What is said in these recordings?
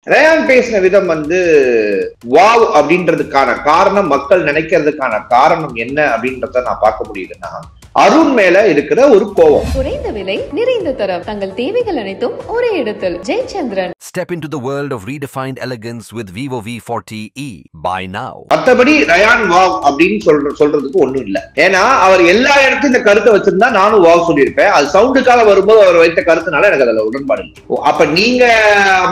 Rayon பேசின விதம் வந்து வாவ் அப்படின்றதுக்கான காரணம், மக்கள் நினைக்கிறதுக்கான காரணம் என்ன அப்படின்றத நான் பார்க்க முடியுதுன்னா, அருண் மேல இருக்கிற ஒரு கோபம். குறைந்த விலை நிறைந்த தரம், தங்கள் தேவைகள் அனைத்தும் ஒரே இடத்தில். Jayachandran. Step into the world of redefined elegance with Vivo V40e. Buy now. மத்தபடி ரயான் வாவ் அப்படின்னு சொல்றதுக்கு ஒண்ணும் இல்ல. ஏன்னா அவர் எல்லா இடத்துலயும் இந்த கருத்தை வச்சிருந்தா நானும் வாவ் சொல்லியிருப்பேன். அது சவுண்டுக்காக வரும்போது அவர் வைத்த கருத்துனால எனக்கு அதுல உடன்பாடு இல்லை. அப்ப நீங்க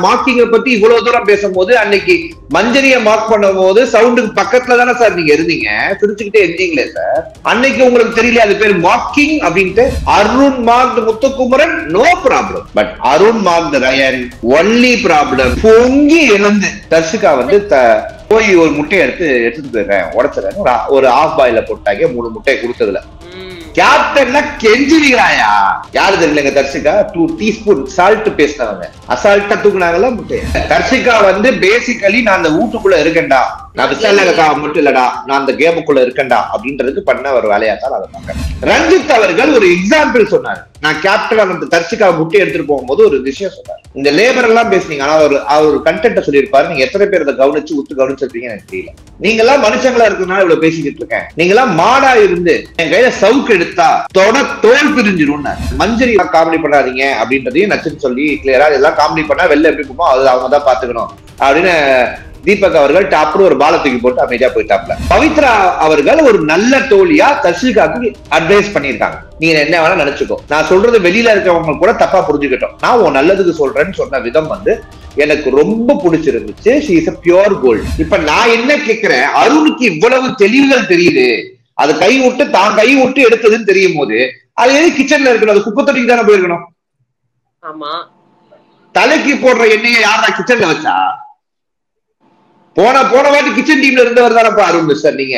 மார்க்கிங்க பத்தி இவ்வளவு தூரம் பேசும்போது, அன்னைக்கு மஞ்சரியை மார்க் பண்ணும் போது சவுண்டுக்கு பக்கத்துல தானே சார் நீங்க இருந்தீங்க, சிரிச்சுக்கிட்டே இருந்தீங்களே சார். அன்னைக்கு உங்களுக்கு தெரியல அது பேர் மார்க்கிங் அப்படின்ட்டு. Arun mark Muthukumaran no problem, but Arun mark Rayan only problem. பொங்கி இழந்து தர்ஷிகா வந்து போய் ஒரு முட்டையை எடுத்துட்டு போயிடுறேன், உடச்சிடுறேன், ஒரு ஆஃப் பாயில போட்டாங்க, 3 முட்டையை கொடுத்ததுல கேப்டன்ல கெஞ்சிருக்கிறாயா? யாரு தெரியலங்க, தர்ஷிகா 2 டீஸ்பூன் சால்ட் பேசினவங்க அசால்ட்டா தூக்குனாங்கல்ல முட்டையை. தர்ஷிகா வந்து பேசிக்கலி நான் அந்த வீட்டுக்குள்ள இருக்கேன்டா, நான் விசாலகா மட்டும் இல்லடா, நான் அந்த கேமுக்குள்ள இருக்கேன்டா அப்படின்றதுக்கு பண்ண ஒரு வேலையா தான் அதை பார்க்கறேன். ரஞ்சித் அவர்கள் ஒரு எக்ஸாம்பிள் சொன்னார். நான் கேப்டன் அந்த தர்ஷிகா முட்டை எடுத்துட்டு போகும்போது ஒரு விஷயம் சொன்னார். இந்த லேபர் எல்லாம் பேசுனீங்க, ஆனா அவர் கண்டென்ட் சொல்லியிருப்பாரு. நீங்க எத்தனை பேர் அதை கவனிச்சிருப்பீங்க எனக்கு தெரியல. நீங்க எல்லாம் மனுஷங்களா இருக்கிறதுனால இவ்வளவு பேசிக்கிட்டு இருக்கேன். நீங்க எல்லாம் மாடா இருந்து என் கையில சவுக்கு எடுத்தா தோல் பிரிஞ்சிரும். மஞ்சரி காமெடி பண்ணாதீங்க அப்படின்றதையும் நச்சுன்னு சொல்லி கிளியரா, எல்லாம் காமெடி பண்ணா வெளில எப்படி போமோ அது அவங்க தான் பாத்துக்கணும் அப்படின்னு தீபக் அவர்கள் டாப்னு ஒரு பாலை தூக்கி போட்டு அமைதியா போயிட்டாப்ல. பவித்ரா அவர்கள் ஒரு நல்ல தோழியா தர்ஷிகாக்கு அட்வைஸ் பண்ணியிருக்காங்க. நீங்க என்ன வேணா நினைச்சுக்கோ, நான் சொல்றது வெளியில இருக்கிறவங்க கூட தப்பா புரிஞ்சுக்கிட்டோம், நான் உன் நல்லதுக்கு சொல்றேன்னு சொன்ன விதம் வந்து எனக்கு ரொம்ப பிடிச்சிருந்துச்சு. She is a pure gold. இப்ப நான் என்ன கேட்கிறேன், அருணுக்கு இவ்வளவு தெளிவுகள் தெரியுது, அது கை விட்டு எடுத்ததுன்னு தெரியும் போது அது எது கிச்சன்ல இருக்கணும், அது குப்பை தொட்டிக்கு தானே போயிருக்கணும். ஆமா, தலைக்கு போடுற எண்ணெயை யாரா கிச்சன்ல வச்சா? போன வாட்டி கிச்சன் டீம்ல இருந்தவர் தானப்பா அருண் சார் நீங்க.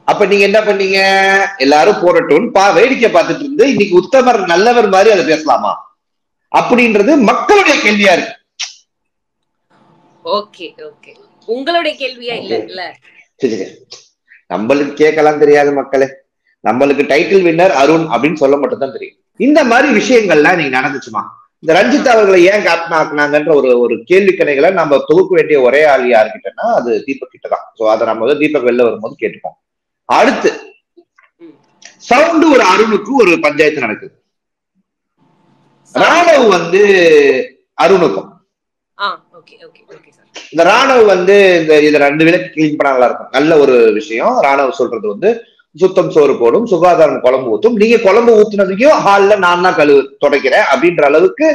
அப்ப நீங்க என்ன பண்ணீங்க, எல்லாரும் போறட்டும் வேடிக்கை பார்த்துட்டு இருந்து இன்னைக்கு உத்தமர் நல்லவர் மாதிரி அதை பேசலாமா அப்படின்றது மக்களுடைய கேள்வியா இருக்கு. ஓகே ஓகே, உங்களுடைய கேள்வியா இல்ல. நம்மளுக்கு கேட்கலாம் தெரியாது மக்களே, நம்மளுக்கு டைட்டில் வின்னர் அருண் அப்படின்னு சொல்ல மட்டும் தான் தெரியும். இந்த மாதிரி விஷயங்கள்லாம் நீங்க நடந்துச்சுமா? இந்த ரஞ்சித் அவர்களை ஏன் கேப்டன் ஆக்குனாங்கன்ற ஒரு கேள்வி கணைகளை நம்ம தொகுக்க வேண்டிய ஒரே ஆள் யாருக்கிட்டனா அது தீபக் கிட்ட தான். சோ அதை நம்ம வந்து தீபக் வெளில வரும்போது கேட்டுப்போம். அடுத்து சவுண்டு ஒரு அருணுக்கு ஒரு பஞ்சாயத்து நடக்குது. ராணவ் வந்து அருணுக்கும், இந்த ராணவ் வந்து இந்த 2 விளக்கு கிளீன் பண்ண நல்லா இருக்கும். நல்ல ஒரு விஷயம். ராணவ் சொல்றது வந்து சுத்தம் சோறு போடும், சுகாதாரம் குழம்பு ஊத்தும், நீங்க குழம்பு ஊத்துனதுக்கும் ஹால்ல நான் தான் துடைக்கிறேன் அப்படின்ற அளவுக்கு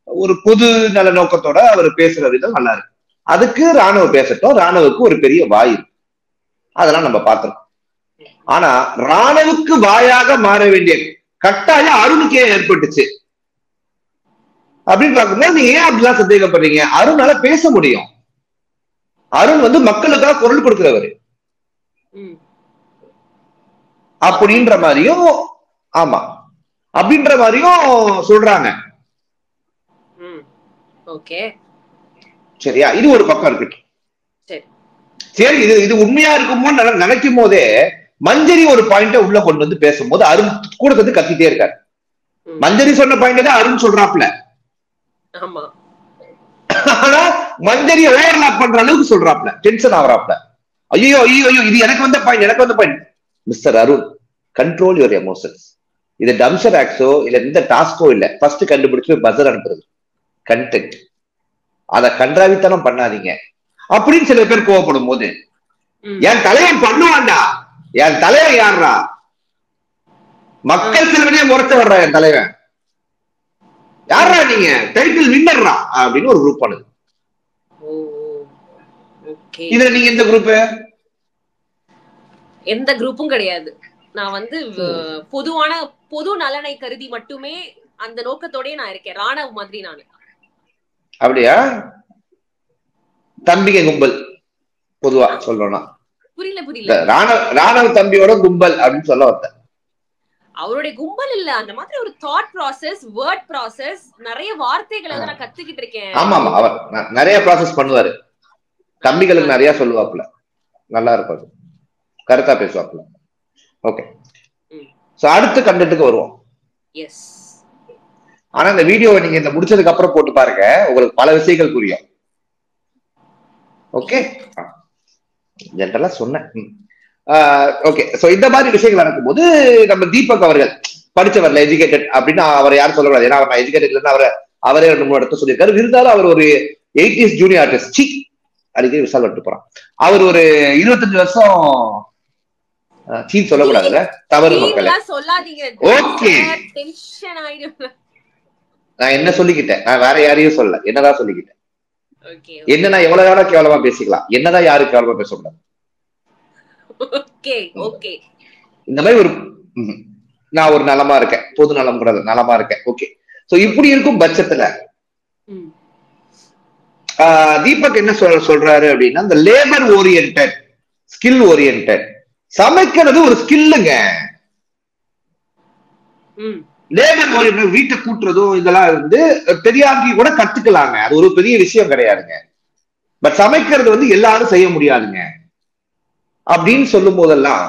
ஒரு பொது நல நோக்கத்தோட அவர் பேசுற விதம் நல்லா இருக்கு. அதுக்கு ராணுவ பேசட்டும், ராணுவுக்கு ஒரு பெரிய வாய், அதெல்லாம் நம்ம பார்த்தோம். ஆனா ராணுவுக்கு வாயாக மாற வேண்டிய கட்டாயம் அருணுக்கே ஏற்பட்டுச்சு அப்படின்னு பார்க்கும்போது நீங்க ஏன் அப்படிலாம் சந்தேகப்படுறீங்க? அருணால பேச முடியும். அருண் வந்து மக்களுக்காக குரல் கொடுக்கிறவரு அப்படின்ற மாதிரியும், ஆமா அப்படின்ற மாதிரியும் சொல்றாங்க. சரியா? இது ஒரு பக்கம் இருக்கு. சரி, இது உண்மையா இருக்குமோ நினைக்கும் போதே மஞ்சரி ஒரு பாயிண்ட உள்ள கொண்டு வந்து பேசும்போது அருண் கூட வந்து கத்திட்டே இருக்காரு. மஞ்சரி சொன்ன பாயிண்ட் தான் அருண் சொல்றாப்ல. ஆனா மஞ்சரி ஓவர்லாப் பண்ற அளவுக்கு சொல்றாப்ல, டென்ஷன் ஆகுறாப்ல. ஐயோ இது எனக்கு வந்த point. Mister Arun, control your emotions. இது டம்ஷர் ஆக்ஸோ இல்ல இந்த டாஸ்கோ இல்ல. ஃபர்ஸ்ட் கண்டுபிடிச்சு பஸர் அனுப்புறது கண்டென்ட். அத கன்றாவித்தனம் பண்ணாதீங்க அப்படின்னு சில பேர் கோவப்படும் போது, என் தலைவன் பண்ணுவான்டா, என் தலைவன் யாருடா, மக்கள் சிலவனே முறைச்ச வர்ற என் தலைவன் யாரா, நீங்க டைட்டில் வின்னர்ரா அப்படின்னு ஒரு குரூப் பண்ணுது. இதுல நீங்க எந்த குரூப்? எந்த குரூப்பும் கிடையாது. நான் வந்து பொது நலனை கருதி மட்டுமே அந்த நோக்கத்தோடய நான் இருக்கேன். ராணவ் மாதிரி நானு. அப்படியா? தம்பிங்க கும்பல் பொதுவா சொல்லணும்னா புரியல. ராணவ் தம்பியோட கும்பல் அப்படின்னு சொல்ல வந்த. அவருடைய கும்பல் இல்ல, அந்த மாதிரி ஒரு தாட் ப்ராசஸ், வேர்ட் ப்ராசஸ், நிறைய வார்த்தைகளை நான் கத்துக்கிட்டு இருக்கேன். ஆமா, அவர் நிறைய ப்ராசஸ் பண்ணுவாரு. தம்பிகளுக்கு நிறைய சொல்லுவாப்புல, நல்லா இருப்பாரு, கருத்தா பேசுவாப்புல. ஓகே, சோ அடுத்த கண்டென்ட்டுக்கு வருவோம். ஆனா இந்த வீடியோவை நீங்க இந்த முடிச்சதுக்கு அப்புறம் போட்டு பாருங்க, உங்களுக்கு பல விஷயங்கள் புரியும். ஓகே, ஜென்ரலா சொன்னேன். ஓகே, சோ இந்த மாதிரி விஷயங்கள் நடக்கும்போது நம்ம தீபக் அவர்கள் படிச்சவர்ல எஜுகேட்டட் அப்படின்னு அவர் யாரும் சொல்லக்கூடாது. ஏன்னா அவர் எஜுகேட்டட் இல்லைன்னா அவரே 2-3 இடத்த சொல்லியிருக்காரு. இருந்தாலும் அவர் ஒரு 80s ஜூனியர் ஆர்டிஸ்ட் அடிக்கடி விசால் விட்டு போறான். அவர் ஒரு 25 வருஷம் சீன் சொல்லக்கூடாதுல்ல, தவறு மக்களே. ஓகே, நான் என்ன சொல்லிக்கிட்டேன், நான் வேற யாரையும் சொல்ல, என்னதான் சொல்லிக்கிட்டேன். என்ன நான் எவ்வளவு நேரம் கேவலமா பேசிக்கலாம், என்னதான் யாரும் கேவலமா பேசக்கூடாது. இந்த மாதிரி ஒரு நான் ஒரு நலமா இருக்கேன், பொது நலம் கூட நலமா இருக்கேன். ஓகே, சோ இப்படி இருக்கும் பட்சத்துல தீபக் என்ன சொல்றாரு அப்படின்னா, இந்த லேபர் ஓரியன்டட், ஸ்கில் ஓரியன்டட், சமைக்கிறது ஒரு ஸ்கில்லுங்க. லேபர் ஓரியன்டட், வீட்டை கூட்டுறதும் இதெல்லாம் வந்து பெரியாக்கி கூட கத்துக்கலாங்க, அது ஒரு பெரிய விஷயம் கிடையாதுங்க. பட் சமைக்கிறது வந்து எல்லாரும் செய்ய முடியாதுங்க அப்படின்னு சொல்லும் போதெல்லாம்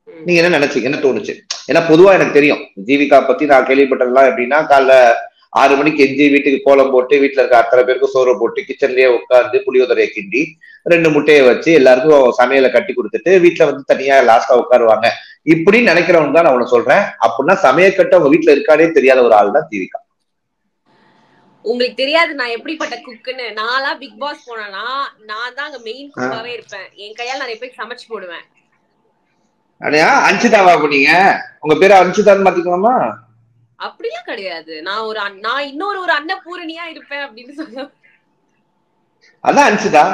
நீங்க என்ன நினைச்சீங்க, என்ன தோணுச்சு? ஏன்னா பொதுவா எனக்கு தெரியும் ஜீவிகா பத்தி நான் கேள்விப்பட்டதெல்லாம் எப்படின்னா, காலைல 6 மணிக்கு எஞ்சி வீட்டுக்கு கோலம் போட்டு வீட்டுல இருக்க அத்தனை பேருக்கு சோறு போட்டு கிச்சன்லயே உட்காந்து புளியோதரையை கிண்டி 2 முட்டையை வச்சு எல்லாருக்கும் சமையலை கட்டி கொடுத்துட்டு வீட்டுல வந்து தனியா லாஸ்டா உட்காருவாங்க. இப்படி நினைக்கிறவங்க தான் நான் உன சொல்றேன். அப்படின்னா சமையக்கட்டு அவங்க வீட்டுல இருக்கானே தெரியாத ஒரு ஆள் தான் ஜீவிகா. உங்களுக்கு தெரியாது நான் எப்படிப்பட்ட குக்குன்னு. நான்லாம் பிக் பாஸ் போனா நான் தான் அங்க மெயின் குக்காவே இருப்பேன். என் கையால நிறைய பேருக்கு சமைச்சு போடுவேன். அடையா அன்சிதாவா பண்ணீங்க? உங்க பேரை அன்சிதான்னு மாத்திக்கலாமா? அப்படிலாம் கிடையாது. நான் இன்னொரு ஒரு அன்னபூரணியா இருப்பேன் அப்படின்னு சொல்லுவேன். அதான் அன்சிதா.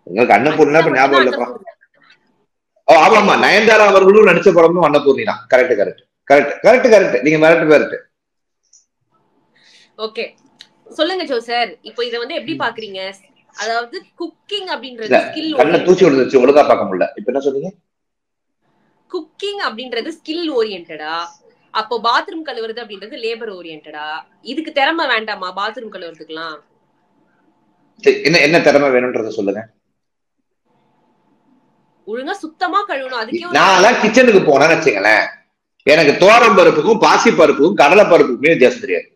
உங்களுக்கு அன்னபூர்ணா இப்ப ஞாபகம் இல்லப்பா. ஓ ஆமாமா, நயன்தாரா அவர்களும் நடிச்ச படமும் அன்னபூர்ணி தான். Correct correct correct correct correct, நீங்க மிரட்டு. ஓகே, சொல்லுங்க ஜோ சார், இப்போ இத வந்து எப்படி பாக்குறீங்க? அதாவது குக்கிங் அப்படின்றது ஸ்கில். கண்ண தூசி விழுந்துச்சு, ஒழுங்கா பார்க்க முடியல. இப்ப என்ன சொன்னீங்க? குக்கிங் அப்படின்றது ஸ்கில் ஓரியன்டடா, அப்போ பாத்ரூம் கழுவுறது அப்படின்றது லேபர் ஓரியன்டடா? இதுக்கு திறமை வேண்டாமா பாத்ரூம் கழுவுறதுக்குலாம்? என்ன திறமை வேணும்ன்றத சொல்லுங்க. ஒழுங்கா சுத்தமா கழுவணும். அதுக்கே நான் கிச்சனுக்கு போனேன்னு வச்சுங்களேன், எனக்கு தோரம் பருப்புக்கும் பாசி பருப்புக்கும் கடலை பருப்புக்குமே வித்தியாசம் தெரியாது.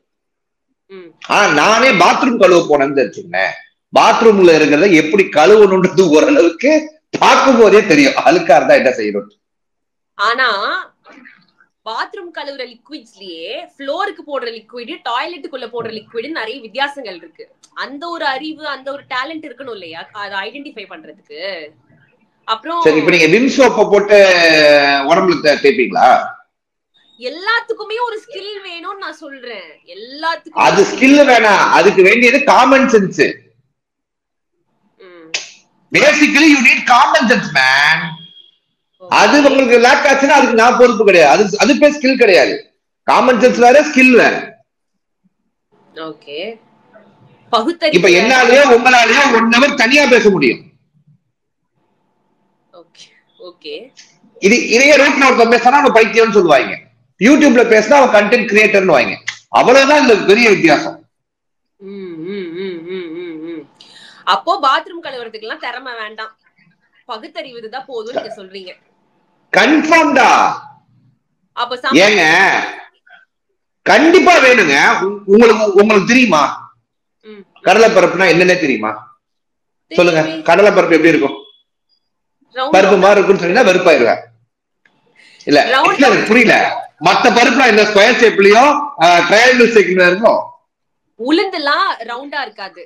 ஆனா நானே பாத்ரூம் கழுவ போனேன்னு வச்சுங்களேன், பாத்ரூம்ல இருக்கிறத எப்படி கழுவணும்ன்றது ஓரளவுக்கு பார்க்கும் போதே தெரியும், அழுக்கா இருந்தா என்ன செய்யணும். ஆனா பாத்ரூம் கழுவுற லிக்விட்ஸ்லயே ஃப்ளோருக்கு போடுற லிக்விட், டாய்லெட்டுக்குள்ள போடுற லிக்விட் நிறைய வித்தியாசங்கள் இருக்கு. அந்த ஒரு அறிவு, அந்த ஒரு டேலண்ட் இருக்கணும் இல்லையா அதை ஐடென்டிஃபை பண்றதுக்கு. அப்புறம் சரி, இப்ப நீங்க விம் சோப்பை போட்டு உடம்புல தேய்ப்பீங்களா? எல்லாத்துக்குமே ஒரு ஸ்கில் வேணும்னு நான் சொல்றேன். எல்லாத்துக்கும் அது ஸ்கில் வேணாம், அதுக்கு வேண்டியது common sense. Basically you need common sense man. அது உங்களுக்கு லேக் ஆச்சுன்னா அதுக்கு நான் பொறுப்பு கிடையாது. அது பேர் ஸ்கில் கிடையாது. காமன் சென்ஸ் வேற, ஸ்கில் வேற. ஓகே, பகுத்தறிவு. இப்ப என்னாலயோ உங்களாலயோ 1 hour தனியா பேச முடியும். ஓகே ஓகே, இதையே ரூட் நோட் பேசினா அவன் பைத்தியம்னு சொல்லுவாங்க. யூடியூப்ல பேசினா அவன் கண்டென்ட் கிரியேட்டர்னு வாங்க. அவ்வளவுதான் இந்த பெரிய வித்தியாசம். அப்போ பாத்ரூம் கழுவுறதுக்கு எல்லாம் திறமை வேண்டாம், பகுத்தறிவு தான் போதும் நீங்க சொல்றீங்க. கன்ஃபார்ம்டா. அப்ப ஏங்க கண்டிப்பா வேணுங்க. உங்களுக்கு தெரியுமா கடலை பருப்புனா என்னன்னே தெரியுமா? சொல்லுங்க, கடலை பருப்பு எப்படி இருக்கும்? பருப்பு மாதிரி இருக்குன்னு சொன்னீங்கன்னா வெறுப்பாயிருவேன். இல்ல எனக்கு புரியல. மத்த பருப்புலாம் இந்த ஸ்கொயர் ஷேப்லயும் ட்ரையாங்கிள் ஷேப்ல இருக்கும். உளுந்துலாம் ரவுண்டா இருக்காது,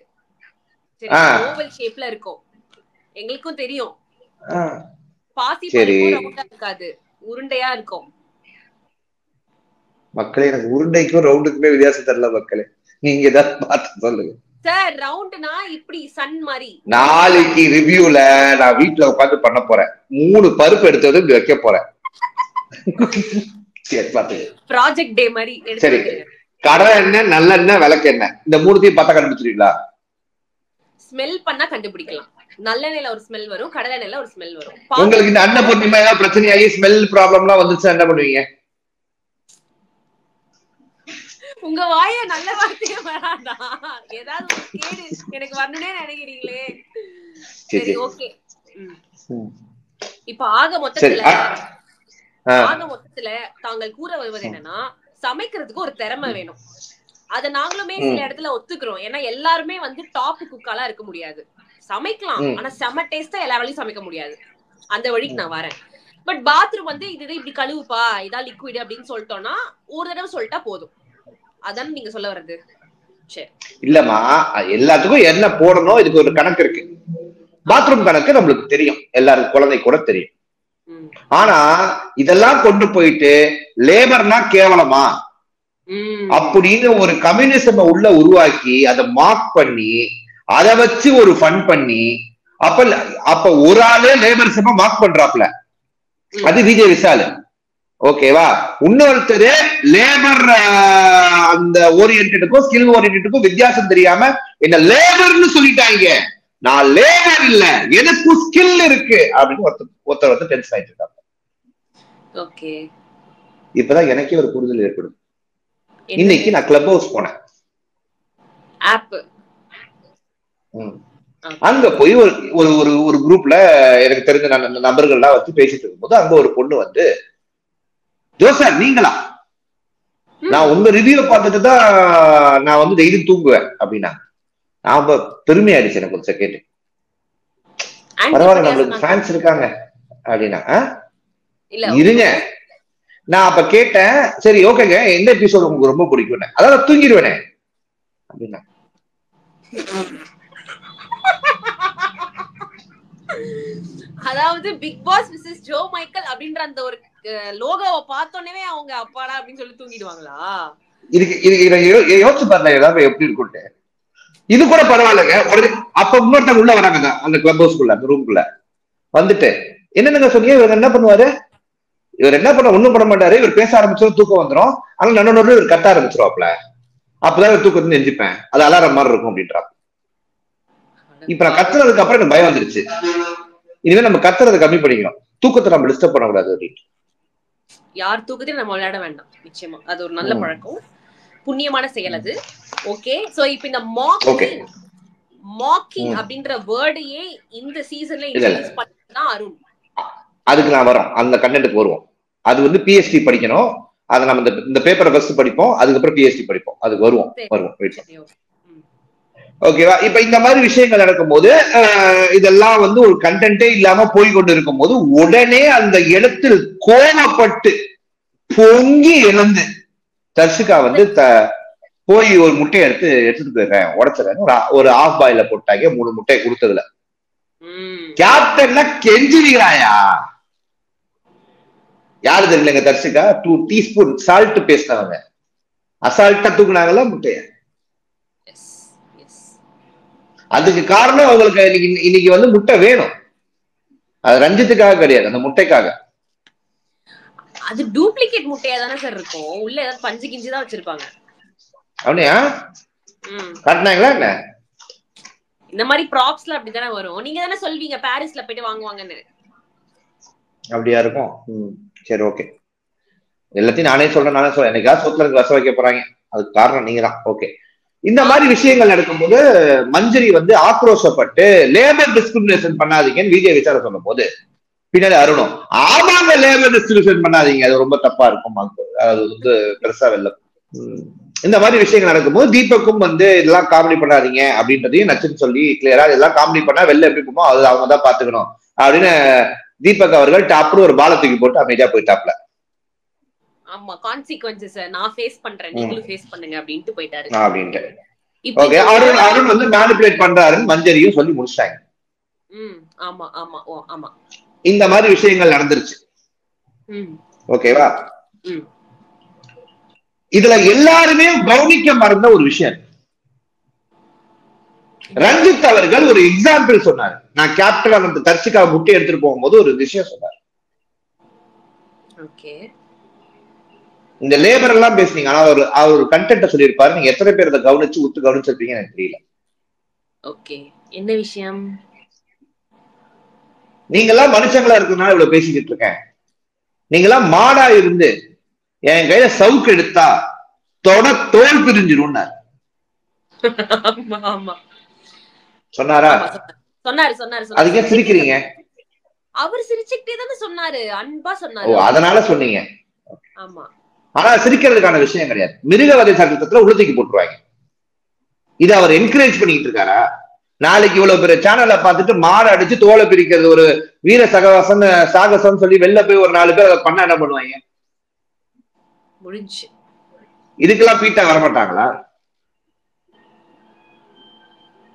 ஓவல் ஷேப்ல இருக்கும். எங்களுக்கும் தெரியும். பாசி பருப்பு ரவுண்டா இருக்காது, உருண்டையா இருக்கும். மக்களே, எனக்கு உருண்டைக்கும் ரவுண்டுக்குமே வித்தியாசம் தெரியல மக்களே. நீங்க ஏதாவது பார்த்து சொல்லுங்க சார். ரவுண்ட்னா இப்படி சன் மாதிரி. நாளைக்கு ரிவ்யூல நான் வீட்டுல உட்காந்து பண்ண போறேன். 3 பருப்பு எடுத்து வந்து வைக்க போறேன். ப்ராஜெக்ட் டே மாதிரி. சரி, கடலை எண்ணெய், நல்லெண்ணெய், விளக்கெண்ணெய், இந்த 3த்தையும் பார்த்தா கண்டுபிடிச்சிருக்கீங்களா? ஸ்மெல் பண்ணா கண்டுபிடிக்கலாம். நல்லெண்ணெயில ஒரு ஸ்மெல் வரும், கடலை எண்ணெயில ஒரு ஸ்மெல் வரும். உங்களுக்கு இந்த அன்னபூர்ணிமா ஏதாவது பிரச்சனையாகி ஸ்மெல் ப்ராப்ளம்லாம் வந்துச்சு என்ன பண்ணுவீங்க? உங்க வாய நல்ல வார்த்தையே வராதா? ஏதாவது கேடு எனக்கு வரணும்னே நினைக்கிறீங்களே. சரி ஓகே. இப்ப ஆக மொத்தத்துல தாங்கள் கூற வருவது என்னன்னா, சமைக்கிறதுக்கு ஒரு திறமை வேணும். அத நாங்களுமே சில இடத்துல ஒத்துக்கிறோம். ஏன்னா எல்லாருமே வந்து டாப் குக்காலாம் இருக்க முடியாது. சமைக்கலாம், ஆனா செம டேஸ்டா எல்லா வேலையும் சமைக்க முடியாது. அந்த வழிக்கு நான் வரேன். பட் பாத்ரூம் வந்து இது இப்படி கழுவுப்பா, இதா லிக்விட் அப்படின்னு சொல்லிட்டோம்னா ஒரு தடவை சொல்லிட்டா போதும். அதான் நீங்க சொல்ல வர்றது? சரி இல்லம்மா, எல்லாத்துக்கும் என்ன போடணும் இதுக்கு ஒரு கணக்கு இருக்கு. பாத்ரூம் கணக்கு நம்மளுக்கு தெரியும், எல்லாருக்கும் குழந்தை கூட தெரியும். ஆனா இதெல்லாம் கொண்டு போயிட்டு லேபர்னா கேவலமா அப்படின்னு ஒரு கம்யூனிசம் உள்ள உருவாக்கி அதை மார்க் பண்ணி அதை வச்சு ஒரு ஃபன் பண்ணி அப்ப ஒரு ஆளே லேபர் செம்ம மார்க் பண்றாப்ல, அது விஜய் விஷால். ஓகேவா? இன்னொருத்தர் லேபர் அந்த ஓரியன்டுக்கும் ஸ்கில் ஓரியன்டுக்கும் வித்தியாசம் தெரியாம என்ன லேபர்னு சொல்லிட்டாங்க, நான் லேபர் இல்ல எனக்கு ஸ்கில் இருக்கு அப்படின்னு ஒருத்தர் வந்து டென்ஷன் ஆயிட்டு இருக்காங்க. ஓகே, இப்பதான் எனக்கே ஒரு புரிதல் ஏற்படும். இன்னைக்கு நான் கிளப் ஹவுஸ் போனேன். அங்க போய் ஒரு குரூப்ல எனக்கு தெரிஞ்ச நபர்கள்லாம் வச்சு பேசிட்டு இருக்கும்போது அங்க ஒரு பொண்ணு வந்து, ஜோசர் நீங்களா, நான் உங்க ரிவ்யூ பார்த்துட்டு தான் நான் வந்து டெய்லி தூங்குவேன் அப்படின்னா. நான் பெருமையாயிடுச்சு எனக்கு ஒரு செகண்ட். பரவாயில்ல நம்மளுக்கு ஃபேன்ஸ் இருக்காங்க அப்படின்னா. இருங்க, நான் அப்ப கேட்டேன், சரி ஓகேங்க எந்த எபிசோட் உங்களுக்கு ரொம்ப பிடிக்கும், அதாவது தூங்கிடுவேனே அப்படின்னா. அதாவது பிக் பாஸ் விசஸ் ஜோ மைக்கேல் அப்படின்ற அந்த ஒரு லோகோவை பார்த்தோன்னே அவங்க அப்பாடா அப்படின்னு சொல்லி தூங்கிடுவாங்களா? இதுக்கு யோசிச்சு பாருங்க ஏதாவது எப்படி இருக்கும்ட்டு. இது கூட பரவாயில்லைங்க. அப்ப இன்னொருத்தங்க உள்ள வராங்க அந்த கிளப் ஹவுஸ்க்குள்ள, அந்த ரூம்குள்ள வந்துட்டு, என்னங்க சொன்னீங்க, இவர் என்ன பண்ணுவாரு, இவர் என்ன பண்ண ஒண்ணும் பண்ண மாட்டாரு, இவர் பேச ஆரம்பிச்சோம் தூக்கம் வந்துடும், ஆனா நடுநடுல இவர் கத்த ஆரம்பிச்சிருவாப்ல, அப்பதான் தூக்கத்தை நெஞ்சுப்பேன், அது அலாரம் மாதிரி இருக்கும் அப்படின்றா. இப்ப நான் கத்துறதுக்கு அப்புறம் எனக்கு பயம் வந்துருச்சு, இனிமே நம்ம கத்துறதை கம்மி பண்ணிக்கணும், தூக்கத்தை நம்ம டிஸ்டர்ப் பண்ணக்கூடாது அப்படின்னு. யார் தூக்கத்தையும் நம்ம விளையாட வேண்டாம், நிச்சயமா அது ஒரு நல்ல பழக்கம், புண்ணியமான செயல் அது. ஓகே, சோ இப்போ இந்த மாக்கிங் அப்படின்ற வேர்டையே இந்த சீசன்ல இன்ட்ரோ듀ஸ் பண்ணா அருண், அதுக்கு நான் வரோம், அந்த கண்டென்ட்க்கு வருவோம். அது வந்து பிஎஸ்டி படிக்கணும், அதை நம்ம இந்த பேப்பரை ஃபர்ஸ்ட் படிப்போம், அதுக்கப்புறம் பிஎஸ்டி படிப்போம், அதுக்கு வருவோம். ஓகேவா? இப்ப இந்த மாதிரி விஷயங்கள் நடக்கும் போது இதெல்லாம் வந்து ஒரு கண்டென்ட்டே இல்லாம போய்கொண்டு இருக்கும் போது உடனே அந்த இடத்தில் கோபப்பட்டு பொங்கி எழுந்து தர்ஷிகா வந்து போய் ஒரு முட்டையை எடுத்துட்டு போயிடுறேன், உடைச்சிடறேன், ஒரு ஆஃப் பாயில போட்டாங்க, 3 முட்டையை கொடுத்ததுல கேப்டன்னா கெஞ்சிரிக்கிறாயா? யாரு தெரியலங்க, தர்ஷிகா 2 டீஸ்பூன் சால்ட் பேசினவங்க அசால்ட்டா தூக்குனாங்கல்ல முட்டைய. அதுக்கு காரணம் அவங்களுக்கு இன்னைக்கு வந்து முட்டை வேணும், அது ரஞ்சித்துக்காக கிடையாது, அந்த முட்டைக்காக. அது டூப்ளிகேட் முட்டையா தானே சார் இருக்கும், உள்ள ஏதாவது பஞ்சு கிஞ்சி தான் வச்சிருப்பாங்க. அப்படியா காட்டினாங்களா என்ன? இந்த மாதிரி ப்ராப்ஸ்ல அப்படிதானே வரும், நீங்க தானே சொல்வீங்க பாரிஸ்ல போயிட்டு வாங்குவாங்கன்னு. அப்படியா இருக்கும். சரி ஓகே, எல்லாத்தையும் நானே சொல்றேன், என்னைக்காவது சொத்துல இருந்து வச வைக்க போறாங்க, அதுக்கு காரணம் நீங்க தான். ஓகே, இந்த மாதிரி விஷயங்கள் நடக்கும்போது மஞ்சரி வந்து ஆக்ரோஷப்பட்டு லேபர் டிஸ்கிரிமினேஷன் பண்ணாதீங்கன்னு விஜய் விசாரம் சொல்லும் போது பின்னாடி அருணும், ஆமாங்க லேபர் டிஸ்கிரிமினேஷன் பண்ணாதீங்க, அது ரொம்ப தப்பா இருக்கும், அது வந்து பெருசா வெல்ல. இந்த மாதிரி விஷயங்கள் நடக்கும்போது தீபக்கும் வந்து இதெல்லாம் காமெடி பண்ணாதீங்க அப்படின்றதையும் நச்சுன்னு சொல்லி கிளியரா, இதெல்லாம் காமெடி பண்ணா வெளில எப்படி போமோ அது அவங்க தான் பாத்துக்கணும் அப்படின்னு தீபக் அவர்கள் டாப்னு ஒரு பால தூக்கி போட்டு அமைதியா போயிட்டாப்ல. ஆமா, கான்சிக்வென்சஸ் நான் ஃபேஸ் பண்றேன், நீங்களும் ஃபேஸ் பண்ணுங்க அப்படினு போயிட்டாரு அப்படினு. ஓகே, அருண் வந்து மேனிபுலேட் பண்றாருன்னு மஞ்சரியும் சொல்லி முடிச்சாங்க. ஆமா ஆமா ஆமா, இந்த மாதிரி விஷயங்கள் நடந்துருச்சு. ஓகேவா? இதுல எல்லாருமே கவனிக்க மறந்த ஒரு விஷயம், ரஞ்சித் அவர்கள் ஒரு எக்ஸாம்பிள் சொன்னார். நான் கேப்டன் அந்த தர்ஷிகா முட்டை எடுத்துட்டு போகும்போது ஒரு விஷயம் சொன்னார். இந்த லேபர் எல்லாம் பேசுனீங்க, ஆனா அவர் ஒரு கண்டென்ட் சொல்லியிருப்பாரு, நீங்க எத்தனை பேர் அதை கவனிச்சு உத்து கவனிச்சிருப்பீங்க எனக்கு தெரியல. ஓகே, என்ன விஷயம்? நீங்க எல்லாம் மனுஷங்களா இருக்கிறதுனால இவ்வளவு பேசிக்கிட்டு இருக்கேன், நீங்க எல்லாம் மாடா இருந்து என் கையில சவுக்கு எடுத்தா தோல் பிரிஞ்சிரும் சொன்னாரா? சொன்னாரு. அதுக்கே சிரிக்கிறீங்க? அவர் சிரிச்சுக்கிட்டே தானே சொன்னாரு, அன்பா சொன்னாரு. அதனால சொன்னீங்க. ஆமா, ஆனா சிரிக்கிறதுக்கான விஷயம் கிடையாது. மிருகவதை சட்டத்துல உள்ள தூக்கி போட்டுருவாங்க. இது அவர் என்கரேஜ் பண்ணிட்டு இருக்காரா? நாளைக்கு இவ்வளவு பெரிய சேனலை பார்த்துட்டு மாடு அடிச்சு தோலை பிரிக்கிறது ஒரு வீர சகவாசம் சாகசம் சொல்லி வெளில போய் ஒரு 4 பேர் அதை பண்ண என்ன பண்ணுவாங்க? முடிஞ்சு. இதுக்கெல்லாம் பீட்டா வரமாட்டாங்களா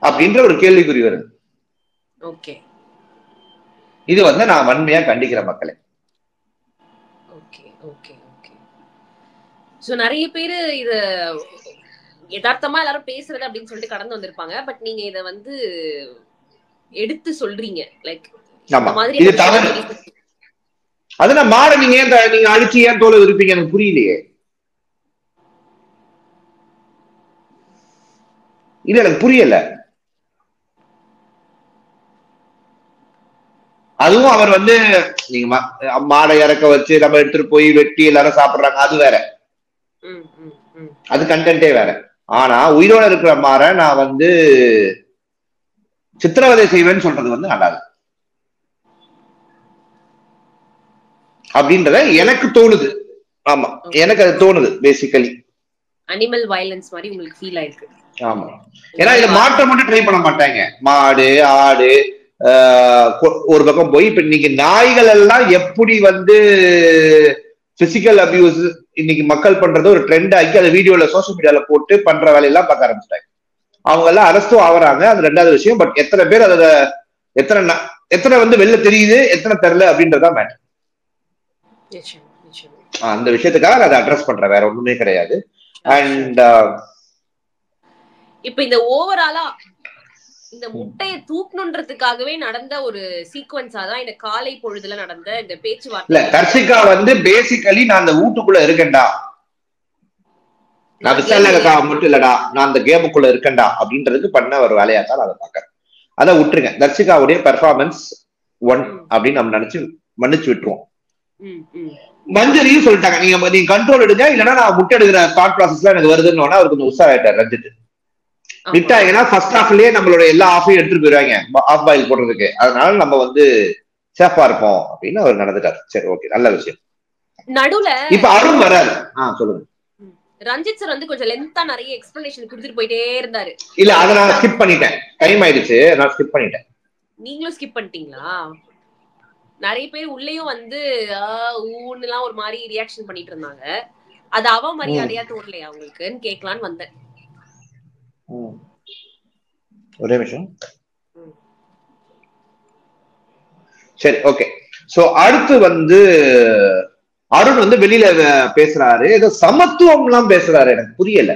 அப்படின்ற ஒரு கேள்விக்குறி வருது. ஓகே, இது நான் வன்மையா கண்டிக்கிற மக்களை. Okay okay okay. சோ நிறைய பேரு இத யதார்த்தமா எல்லாரும் பேசுறது அப்படின்னு சொல்லிட்டு கடந்து வந்திருப்பாங்க. பட் நீங்க இத எடுத்து சொல்றீங்க லைக் இந்த மாதிரி. இது தவறு. அது நான் மாட நீங்க அழிச்சு ஏன் தோலை இருப்பீங்க எனக்கு புரியலையே. இல்ல எனக்கு புரியல. அதுவும் அவர் நீங்க மாடை இறக்க வச்சு நம்ம எடுத்துட்டு போய் வெட்டி எல்லாரும் சாப்பிடுறாங்க, அது வேற, அது கண்டென்ட்டே வேற. ஆனா உயிரோட இருக்கிற மாற நான் சித்திரவதை செய்வேன்னு சொல்றது நல்லா அப்படின்றத எனக்கு தோணுது. ஆமா, எனக்கு அது தோணுது பேசிக்கலி. அனிமல் வயலன்ஸ் மாதிரி உங்களுக்கு ஃபீல் ஆயிருக்கு. ஆமா, ஏன்னா இதை மாற்ற மட்டும் ட்ரை பண்ண மாட்டாங்க. மாடு ஆடு ஒரு பக்கம் போய் இப்ப இன்னைக்கு நாய்கள் எல்லாம் எப்படி பிசிக்கல் அபியூஸ் இன்னைக்கு மக்கள் பண்றது ஒரு ட்ரெண்ட் ஆக்கி அதை வீடியோல சோசியல் மீடியால போட்டு பண்ற வேலையெல்லாம் பார்க்க ஆரம்பிச்சிட்டாங்க. அவங்க எல்லாம் அரெஸ்டும் ஆகுறாங்க, அது 2வது விஷயம். பட் எத்தனை பேர் அதை எத்தனை வெளில தெரியுது, எத்தனை தெரியல அப்படின்றதா மேட்டர். அந்த விஷயத்துக்காக அதை அட்ரஸ் பண்ற, வேற ஒண்ணுமே கிடையாது. அண்ட் இப்ப இந்த ஓவராலா இந்த முட்டையை தூக்கணுன்றதுக்காகவே நடந்த ஒரு சீக்வன்ஸா தான் இந்த காலை பொழுதுல நடந்த இந்த பேச்சுவார்த்தை. தர்ஷிகா பேசிக்கலி நான் அந்த வீட்டுக்குள்ள இருக்கேன்டா, நான் விசாலகா மட்டும் இல்லடா, நான் அந்த கேமுக்குள்ள இருக்கேன்டா அப்படின்றதுக்கு பண்ண ஒரு வேலையா தான் அதை பாக்குறேன். அதை விட்டுருங்க. தர்ஷிகாவுடைய பெர்ஃபார்மன்ஸ் 1 அப்படின்னு நம்ம நினைச்சு மன்னிச்சு விட்டுருவோம். மஞ்சரியும் சொல்லிட்டாங்க, நீங்க கண்ட்ரோல் எடுங்க, இல்லைன்னா நான் முட்டை எடுக்கிற தாட் ப்ராசஸ்ல எனக்கு வருதுன்னு அவர் கொஞ்சம் உற்சாகிட்டார் ரஞ்சித். விட்டாங்கன்னா ஃபர்ஸ்ட் ஹாஃப்லயே நம்மளோட எல்லா ஆஃபையும் எடுத்துட்டு போயிருவாங்க ஆஃப் பாயில் போடுறதுக்கு. அதனால நம்ம சேஃபா இருப்போம் அப்படின்னு அவர் நடந்துட்டாரு. சரி, ஓகே, நல்ல விஷயம். நடுவுல இப்ப அருண் வராது. சொல்லுங்க. ரஞ்சித் சார் கொஞ்சம் லென்த்தா நிறைய எக்ஸ்பிளனேஷன் கொடுத்துட்டு போயிட்டே இருந்தாரு. இல்ல, அதை நான் ஸ்கிப் பண்ணிட்டேன், டைம் ஆயிடுச்சு, நான் ஸ்கிப் பண்ணிட்டேன். நீங்களும் ஸ்கிப் பண்ணிட்டீங்களா? நிறைய பேர் உள்ளேயும் ஊன்னுலாம் ஒரு மாதிரி ரியாக்ஷன் பண்ணிட்டு இருந்தாங்க. அது அவமரியாதையா தோணலையா அவங்களுக்குன்னு கேட்கலான்னு வந்தேன். ஒரே நிமிஷம். சரி, ஓகே. சோ அடுத்து அருண் வெளியில பேசுறாரு, ஏதோ சமத்துவம் எல்லாம் பேசுறாரு. எனக்கு புரியல.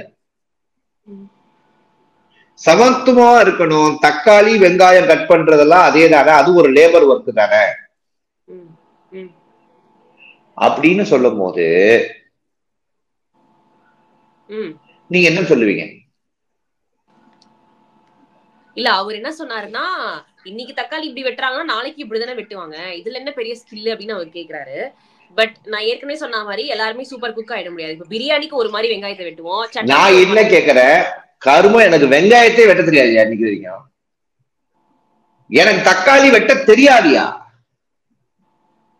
சமத்துவமா இருக்கணும், தக்காளி வெங்காயம் கட் பண்றதெல்லாம் அதே தானே, அது ஒரு லேபர் ஒர்க் தானே அப்படின்னு சொல்லும் போது நீங்க என்ன சொல்லுவீங்க? இல்ல, அவர் என்ன சொன்னாருன்னா, இன்னைக்கு தக்காளி இப்படி வெட்டுறாங்கன்னா நாளைக்கு இப்படிதானே வெட்டுவாங்க, இதுல என்ன பெரிய ஸ்கில் அப்படின்னு அவர் கேக்குறாரு. பட் நான் ஏற்கனவே சொன்ன மாதிரி எல்லாருமே சூப்பர் குக் ஆயிட முடியாது. இப்ப பிரியாணிக்கு ஒரு மாதிரி வெங்காயத்தை வெட்டுவோம். நான் என்ன கேக்குறேன், கருமம் எனக்கு வெங்காயத்தை வெட்ட தெரியாது. இன்னைக்கு வரைக்கும் எனக்கு தக்காளி வெட்ட தெரியாதியா?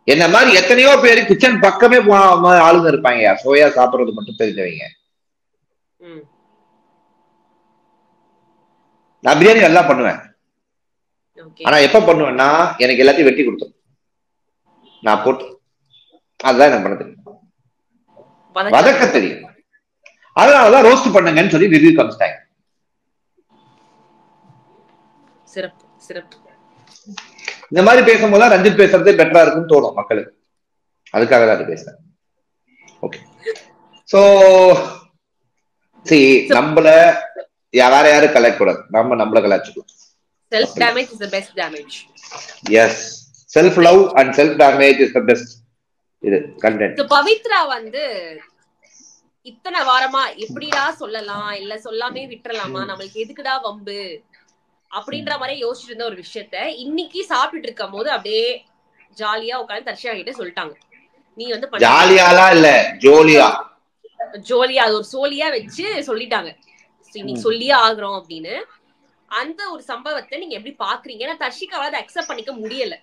என்ன மாதிரி எத்தனையோ பேரு கிச்சன் பக்கமே ஆளுங்க இருப்பாங்க, சோயா சாப்பிடுறது மட்டும் தெரிஞ்சவங்க. நான் பிரியாணி நல்லா பண்ணுவேன். ஆனா எப்ப பண்ணுவேன்னா எனக்கு எல்லாத்தையும் வெட்டி கொடுத்துரும், நான் போட்டு. அதுதான் எனக்கு பண்ண தெரியும், வதக்க தெரியும். அதனாலதான் ரோஸ்ட் பண்ணுங்கன்னு சொல்லி ரிவ்யூ காமிச்சிட்டாங்க. சிறப்பு சிறப்பு. இந்த மாதிரி பேசும்போது ரஞ்சித் பேசுறதே பெட்டரா இருக்குன்னு தோணும் மக்களுக்கு. அதுக்காக தான் அது பேசுறேன். ஓகே. சோ நம்மள வேற யாரும் கலாய்க்க கூடாது, நம்மள கலாய்ச்சிக்கலாம். Self damage is the best damage. Yes, self love and self damage is the best. இது கண்டென்ட். சோ பவித்ரா இத்தனை வாரமா எப்படிடா சொல்லலாம், இல்ல சொல்லாமே விட்டுறலாமா, நம்மளுக்கு எதுக்குடா வம்பு அப்படின்ற மாதிரி யோசிச்சுட்டு இருந்த ஒரு விஷயத்த இன்னைக்கு சாப்பிட்டு இருக்கும் போது அப்படியே ஜாலியா உட்காந்து தர்ஷிகா கிட்ட சொல்லிட்டாங்க. நீ ஜாலியாலா இல்ல, ஜோலியா அது ஒரு சோலியா வச்சு சொல்லிட்டாங்க, இன்னைக்கு சொல்லியே ஆகுறோம் அப்படின்னு. அந்த ஒரு சம்பவத்தை நீங்க எப்படி பாக்குறீங்க? ஏன்னா தர்ஷிகாவை அதை அக்செப்ட் பண்ணிக்க முடியல.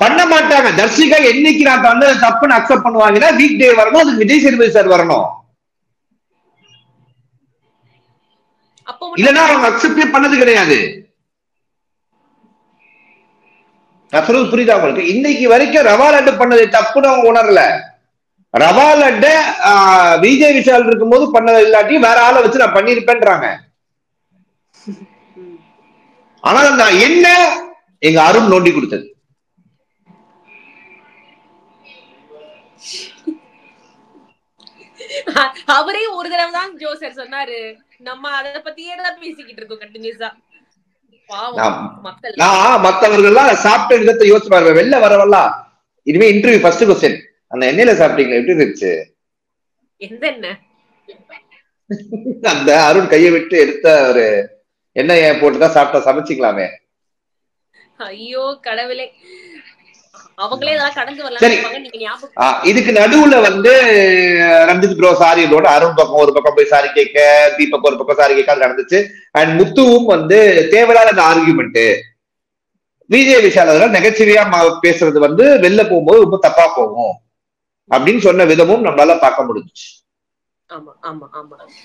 பண்ண மாட்டாங்க. தர்ஷிகா என்னைக்கு நான் வந்து தப்புன்னு அக்செப்ட் பண்ணுவாங்கன்னா வீக் டே வரணும், அதுக்கு விஜய் சேதுபதி சார் வரணும். இல்லன்னா அவங்க அக்செப்டே பண்ணது கிடையாது. நான் சொல்றது புரியுதா உங்களுக்கு? இன்னைக்கு வரைக்கும் ரவா லட்டு பண்ணது தப்புன்னு அவங்க உணரல. ரவா லட்டு விஜய் விஷால் இருக்கும் போது பண்ணது இல்லாட்டி வேற ஆளை வச்சு நான் பண்ணிருப்பேன்றாங்க. ஆனா நான் என்ன எங்க அருண் நோண்டி கொடுத்தது. அவரே ஒரு தடவை தான் ஜோசர் சொன்னாரு, நம்ம அத பத்தியே தான் பேசிக்கிட்டு இருக்கோம் கண்டினியூஸா. நான் மத்தவர்கள் சாப்பிட்ட விதத்தை யோசிச்சு பாருங்க. வெளில வரவெல்லாம் இனிமே இன்டர்வியூ ஃபர்ஸ்ட் கொஸ்டின், அந்த எண்ணெயில சாப்பிட்டீங்களா எப்படி இருந்துச்சு? எந்த எண்ணெய்? அந்த அருண் கையை விட்டு எடுத்த ஒரு எண்ணெயை போட்டுதான் சாப்பிட்டா சமைச்சிக்கலாமே. ஐயோ கடவுளே, அவங்களே ஏதாவது கடந்து வரலாம். நீங்க ஞாபகம் இதுக்கு நடுவுல வந்து ரஞ்சித் ப்ரோ சாரி போட்டு அருண் பக்கம் ஒரு பக்கம் போய் சாரி கேட்க, தீபக் ஒரு பக்கம் சாரி கேட்க நடந்துச்சு. அண்ட் முத்துவும் வந்து தேவையில்லாத அந்த ஆர்குமெண்ட், விஜய் விஷால் நெகட்டிவியா பேசுறது வந்து வெளில போகும்போது ரொம்ப தப்பா போகும் அப்படின்னு சொன்ன விதமும் நம்மளால பார்க்க முடிஞ்சுச்சு.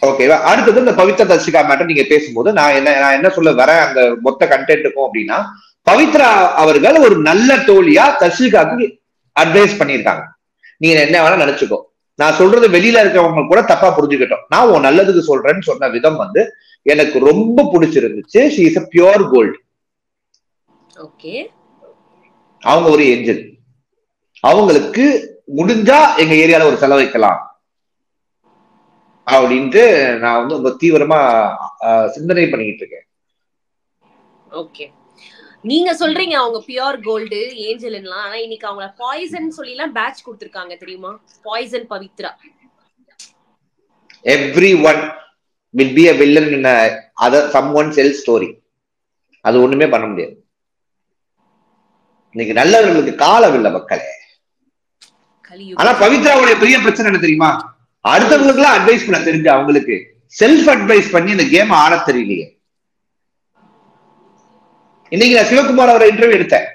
ஓகேவா? அடுத்தது இந்த பவித்ரா தர்ஷிகா மேட்டர் நீங்க பேசும்போது நான் என்ன சொல்ல வரேன் அந்த மொத்த கண்டென்ட்டுக்கும் அப்படின்னா, பவித்ரா அவர்கள் ஒரு நல்ல தோழியா தர்ஷிகாவுக்கு அட்வைஸ் பண்ணியிருக்காங்க. நீங்க என்ன வேணா நினைச்சுக்கோ, நான் சொல்றது வெளியில இருக்கவங்க கூட தப்பா புரிஞ்சுக்கிட்டோம், நான் உன் நல்லதுக்கு சொல்றேன்னு சொன்ன விதம் வந்து எனக்கு ரொம்ப பிடிச்சிருந்துச்சு. She is a pure gold. Okay, அவங்க ஒரு ஏஞ்சல். அவங்களுக்கு முடிஞ்சா எங்க ஏரியால ஒரு செலவைக்கலாம் அப்படின்ட்டு நான் வந்து ரொம்ப தீவிரமா சிந்தனை பண்ணிக்கிட்டு இருக்கேன். ஓகே, நீங்க சொல்றீங்க அவங்க பியூர் கோல்டு ஏஞ்சல்லாம். ஆனா இன்னைக்கு அவங்க பாய்சன் சொல்லி எல்லாம் பேட்ச் கொடுத்திருக்காங்க தெரியுமா? Poison Pavithra. Everyone will be a villain in someone else story. அது ஒண்ணுமே பண்ண முடியாது. இன்னைக்கு நல்லவர்களுக்கு காலமில்லை மக்களே. ஆனா பவித்ராவுடைய பெரிய பிரச்சனை என்ன தெரியுமா? அடுத்தவங்களுக்கு எல்லாம் அட்வைஸ் பண்ண தெரிஞ்சு அவங்களுக்கு செல்ஃப் அட்வைஸ் பண்ணி இந்த கேம் ஆட தெரியலையே. இன்னைக்கு நான் சிவகுமார் அவரை இன்டர்வியூ எடுத்தேன்.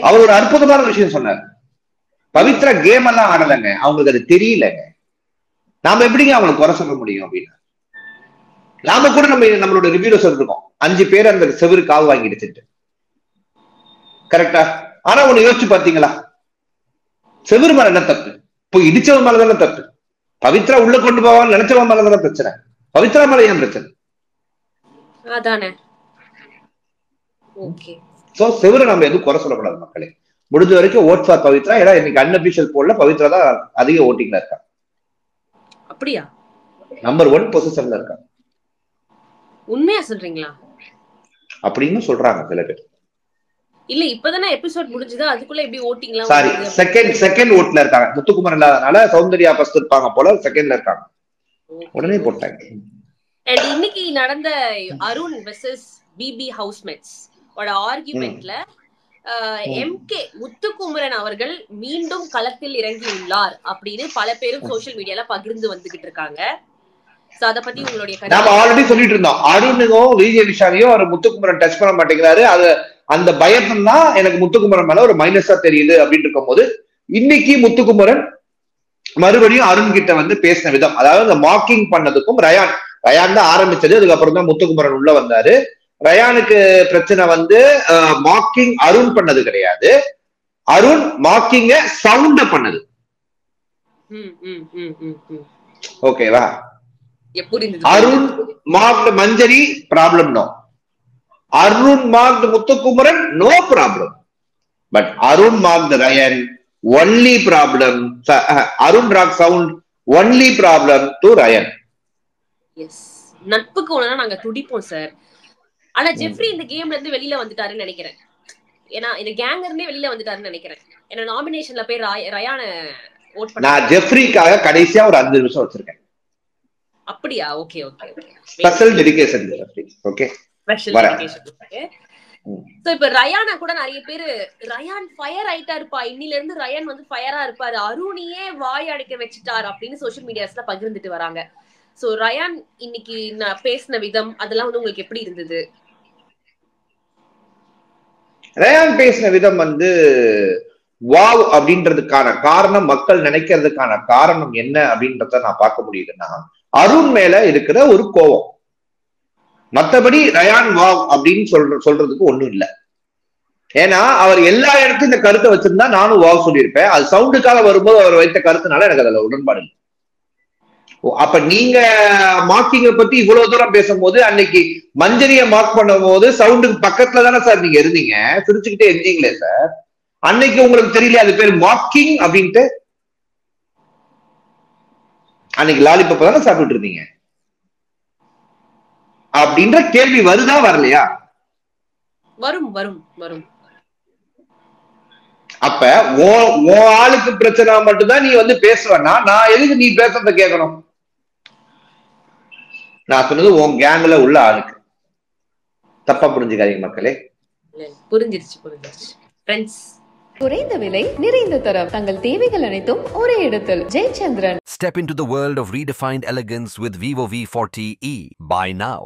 அவர் ஒரு அற்புதமான விஷயம் சொன்னார். பவித்ரா கேம் எல்லாம் ஆடலைங்க, அவங்களுக்கு அது தெரியலங்க. நாம எப்படிங்க அவங்களை குறை சொல்ல முடியும் அப்படின்னா? நாம கூட நம்மளோட ரிவ்யூல சொல்லிருக்கோம் 5 பேர் அந்த செவரு காவு வாங்கிடுச்சுட்டு, கரெக்டா? ஆனா ஒண்ணு யோசிச்சு பாத்தீங்களா, செவரு மேல என்ன தப்பு? போய் இடிச்சவன் மேலதான தப்பு. பவித்ரா உள்ள கொண்டு போவான்னு நினைச்சவன் மேலதான பிரச்சனை. பவித்ரா மேல ஏன் பிரச்சனை? அதானே. ஓகே, சோ செவரு நம்ம எதுவும் குறை சொல்லக்கூடாது மக்களே. முடிஞ்ச வரைக்கும் ஓட் ஃபார் பவித்ரா. ஏன்னா இன்னைக்கு அன்அபிஷியல் போல்ல பவித்ரா தான் அதிக ஓட்டிங்ல இருக்கா. அப்படியா? நம்பர் 1 பொசிஷன்ல இருக்கா. உண்மையா சொல்றீங்களா? அப்படின்னு சொல்றாங்க சில பேர். இல்ல இப்பதானே எபிசோட் முடிஞ்சதா, அதுக்குள்ள எப்படி ஓட்டிங்லாம்? சாரி, செகண்ட் ஓட்ல இருக்காங்க. முத்துக்குமரன் இல்லாதனால சௌந்தர்யா ஃபர்ஸ்ட் இருப்பாங்க போல, செகண்ட்ல இருக்காங்க. உடனே போட்டாங்க. அண்ட் இன்னைக்கு நடந்த அருண் வெர்சஸ் பிபி ஹவுஸ்மேட்ஸ் ஓட ஆர்குமெண்ட்ல எம்கே முத்துக்குமரன் அவர்கள் மீண்டும் களத்தில் இறங்கி உள்ளார் அப்படின்னு பல பேரும் சோசியல் மீடியால பகிர்ந்து வந்துகிட்டு இருக்காங்க. சோ அத பத்தி உங்களுடைய கருத்து? நாம ஆல்ரெடி சொல்லிட்டு இருந்தோம், அருணுக்கும் விஜய் விஷாலையும் அவர் முத்துக்குமரன் டச் பண்ண மாட்டேங்கிறாரு. அது அந்த பயத்தம் தான் எனக்கு முத்துக்குமரன் மேல ஒரு மைனஸா தெரியுது அப்படின்னு இருக்கும் போது, இன்னைக்கு முத்துக்குமரன் மறுபடியும் அருண் கிட்ட வந்து பேசின விதம், அதாவது அந்த மார்க்கிங் பண்ணதுக்கும் ரயான் தான் ஆரம்பிச்சது. அதுக்கப்புறம் தான் முத்துக்குமரன் உள்ள வந்தாரு. ரயானுக்கு பிரச்சனை வந்து மார்க்கிங் அருண் பண்ணது கிடையாது, அருண் மார்க்கிங்க சவுண்ட பண்ணது. ஓகேவா? Arun marked Manjari problem no, Arun marked Muthukumaran no problem. But Arun marked Rayan only problem. Arun rock sound only problem to Rayan. Yes, நட்புக்கு ஒண்ணா நாங்க துடிப்போம் சார். ஆனா ஜெஃப்ரி இந்த கேம்ல இருந்து வெளியில வந்துட்டாருன்னு நினைக்கிறேன். ஏன்னா இந்த கேங்ல இருந்தே வெளியில வந்துட்டாருன்னு நினைக்கிறேன். ஏன்னா நாமினேஷன்ல போய் ரயான ஓட் பண்ண. நான் ஜெஃப்ரிக்காக கடைசியா ஒரு 5 நிமிஷம் வச்சிருக்கேன். அப்படியா? Okay okay okay. Special dedication Jeffrey. Okay, special dedication. Okay. So இப்ப ரயானா கூட நிறைய பேரு ரயான் ஃபயர் ஆயிட்டா இருப்பா, இன்னில இருந்து ரயான் வந்து ஃபயரா இருப்பாரு, அருணியே வாய் அடைக்க வச்சுட்டார் அப்படின்னு சோசியல் மீடியாஸ்ல பகிர்ந்துட்டு வராங்க. சோ ரயான் இன்னைக்கு நான் பேசின விதம் அதெல்லாம் வந்து உங்களுக்கு எப்படி இருந்தது? ரயான் பேசின விதம் வந்து வாவ் அப்படின்றதுக்கான காரணம், மக்கள் நினைக்கிறதுக்கான காரணம் என்ன அப்படின்றத நான் பார்க்க முடியுதுன்னா அருண் மேல இருக்கிற ஒரு கோபம். மத்தபடி ரயான் வாவ் அப்படின்னு சொல்றதுக்கு ஒண்ணும் இல்லை. ஏன்னா அவர் எல்லா இடத்துலயும் இந்த கருத்தை வச்சிருந்தா நானும் வாவ் சொல்லியிருப்பேன். அது சவுண்டுக்காக வரும்போது அவர் வைத்த கருத்துனால எனக்கு அதுல உடன்பாடு இல்லை. அப்ப நீங்க மார்க்கிங்க பத்தி இவ்வளவு தூரம் பேசும்போது அன்னைக்கு மஞ்சரிய மார்க் பண்ணும் போது சவுண்டுக்கு பக்கத்துல தானே சார் நீங்க இருந்தீங்க, சிரிச்சுக்கிட்டே இருந்தீங்களே சார். அன்னைக்கு உங்களுக்கு தெரியல அது பேர் மார்க்கிங் அப்படின்ட்டு? அன்னைக்கு லாலிபப் தானே சாப்பிட்டு இருந்தீங்க அப்படின்ற கேள்வி வருதா வரலையா? வரும் வரும் வரும். அப்ப உன் ஆளுக்கு பிரச்சனை மட்டும்தான் நீ வந்து பேசுவேன்னா நான் எதுக்கு நீ பேசுறத கேட்கணும்? நான் சொன்னது உன் கேங்ல உள்ள ஆளுக்கு. தப்பா புரிஞ்சுக்காதீங்க மக்களே. புரிஞ்சிருச்சு புரிஞ்சிருச்சு. ஃப்ரெண்ட்ஸ், குறைந்த விலை நிறைந்த தரம், தங்கள் தேவைகள் அனைத்தும் ஒரே இடத்தில். Jayachandran. Step into the world of redefined elegance with Vivo V40e. Buy now.